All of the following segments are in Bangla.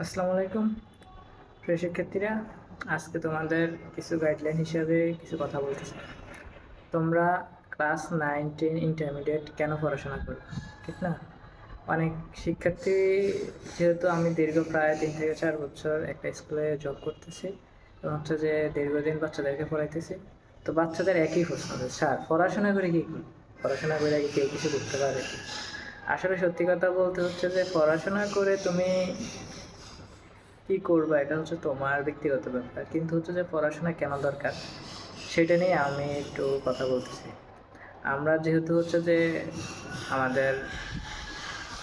আসসালামু আলাইকুম প্রিয় শিক্ষার্থীরা। আজকে তোমাদের কিছু গাইডলাইন হিসেবে কিছু কথা বলতে চাই। তোমরা ক্লাস 9, 10 ইন্টারমিডিয়েট কেন পড়াশোনা করবে, ঠিক না? অনেক শিক্ষার্থী, যেহেতু আমি দীর্ঘ প্রায় 3 থেকে 4 বছর একটা স্কুলে জব করতেছি এবং হচ্ছে যে দীর্ঘদিন বাচ্চাদেরকে পড়াইতেছি, তো বাচ্চাদের একই প্রশ্ন যে স্যার পড়াশোনা করে কী করব, পড়াশোনা করে কি কেউ কিছু করতে পারে? আসলে সত্যি কথা বলতে হচ্ছে যে পড়াশোনা করে তুমি কী করবা এটা হচ্ছে তোমার ব্যক্তিগত ব্যাপার, কিন্তু হচ্ছে যে পড়াশোনা কেন দরকার সেটা নিয়ে আমি একটু কথা বলতেছি। আমরা যেহেতু হচ্ছে যে আমাদের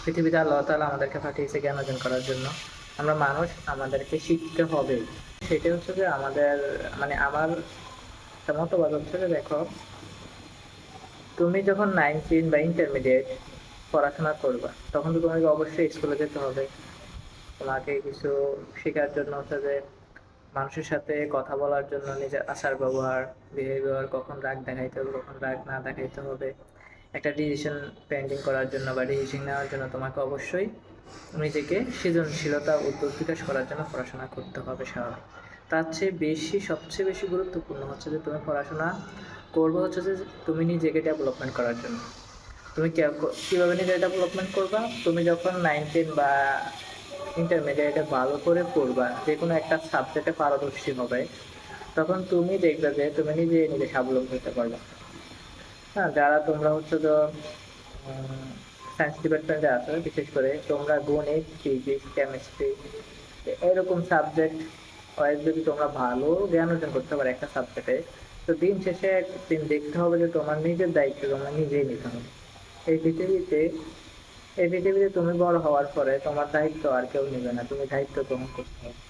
পৃথিবীতে আল্লাহ তাআলা আমাদেরকে পাঠিয়েছে জ্ঞান অর্জন করার জন্য, আমরা মানুষ, আমাদেরকে শিখতে হবে। সেটা হচ্ছে যে আমাদের মানে আমার একটা মতবাদ হচ্ছে যে দেখো, তুমি যখন 9, 10 বা ইন্টারমিডিয়েট পড়াশোনা করবা তখন তো তোমাকে অবশ্যই স্কুলে যেতে হবে। তোমাকে কিছু শেখার জন্য হচ্ছে যে মানুষের সাথে কথা বলার জন্য নিজের আচার ব্যবহার, বিহেভিয়ার, কখন রাগ দেখাইতে হবে কখন রাগ না দেখাইতে হবে, একটা ডিসিশন পেন্ডিং করার জন্য বা ডিসিশন নেওয়ার জন্য তোমাকে অবশ্যই নিজেকে সৃজনশীলতা উদ্যোগ বিকাশ করার জন্য পড়াশোনা করতে হবে স্বাভাবিক। তার চেয়ে বেশি, সবচেয়ে বেশি গুরুত্বপূর্ণ হচ্ছে যে তুমি পড়াশোনা করবে হচ্ছে যে তুমি নিজেকে ডেভেলপমেন্ট করার জন্য। তুমি কীভাবে নিজেকে ডেভেলপমেন্ট করবা? তুমি যখন 9, 10 বা ইন্টারমিডিয়েটে ভালো করে পড়বা, যে কোনো একটা সাবজেক্টে পারদর্শী হবে, তখন তুমি দেখবে যে তুমি নিজে নিজে স্বাবলম্বী হতে পারবে। হ্যাঁ, যারা তোমরা হচ্ছে তো সায়েন্স ডিপার্টমেন্টে আছো, বিশেষ করে তোমরা গণিত, ফিজিক্স, কেমিস্ট্রি এরকম সাবজেক্ট ওয়াইজ যদি তোমরা ভালো জ্ঞান অর্জন করতে পারো একটা সাবজেক্টে, তো দিন শেষে একদিন দেখতে হবে যে তোমার নিজের দায়িত্ব তোমরা নিজেই নিতে হবে। এই পৃথিবীতে এই পৃথিবীতে তুমি বড় হওয়ার পরে তোমার দায়িত্ব আর কেউ নেবে না, তুমি দায়িত্ব গ্রহণ করতে হবে।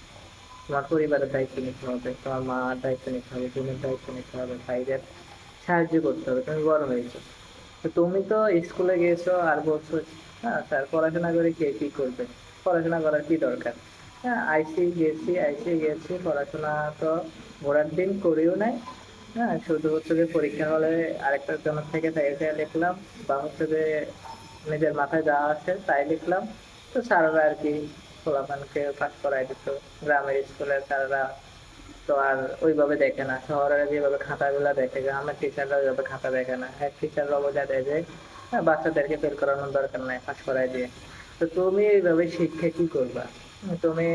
তোমার পরিবারের দায়িত্ব নিতে হবে, তোমার মার দায়িত্ব নিতে হবে, বোনের দায়িত্ব নিতে হবে, ভাইদের সাহায্য করতে হবে। তুমি বড় হয়েছো, তো তুমি তো স্কুলে গিয়েছো আর বলছো হ্যাঁ স্যার পড়াশোনা করে কে কি করবে, পড়াশোনা করার কি দরকার? হ্যাঁ, আইসি গেছি পড়াশোনা তো ঘোরার দিন করেও নাই। হ্যাঁ, শুধু হচ্ছে যে পরীক্ষা হলে আরেকটা জনের থেকে থেকে লিখলাম, বা হচ্ছে যে নিজের মাথায় যা আসে তাই লিখলাম। তো স্যাররা আর কি পোলাপানকে পাস করাই দিত। গ্রামের স্কুলের স্যাররা তো আর ওইভাবে দেখে না, শহরে যেভাবে খাতাগুলা দেখে, গ্রামের টিচাররা ওইভাবে খাতা দেখে না। হ্যাঁ, টিচাররা বোঝা দেয় যে হ্যাঁ, বাচ্চাদেরকে ফেল করানোর দরকার নাই, পাস করাই দিয়ে। তো তুমি এইভাবে শিক্ষা কি করবা? তুমি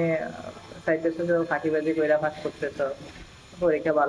চাইতেছো যে ফাঁকিবাজি কইরা পাস করতেছো, পরীক্ষা ভালো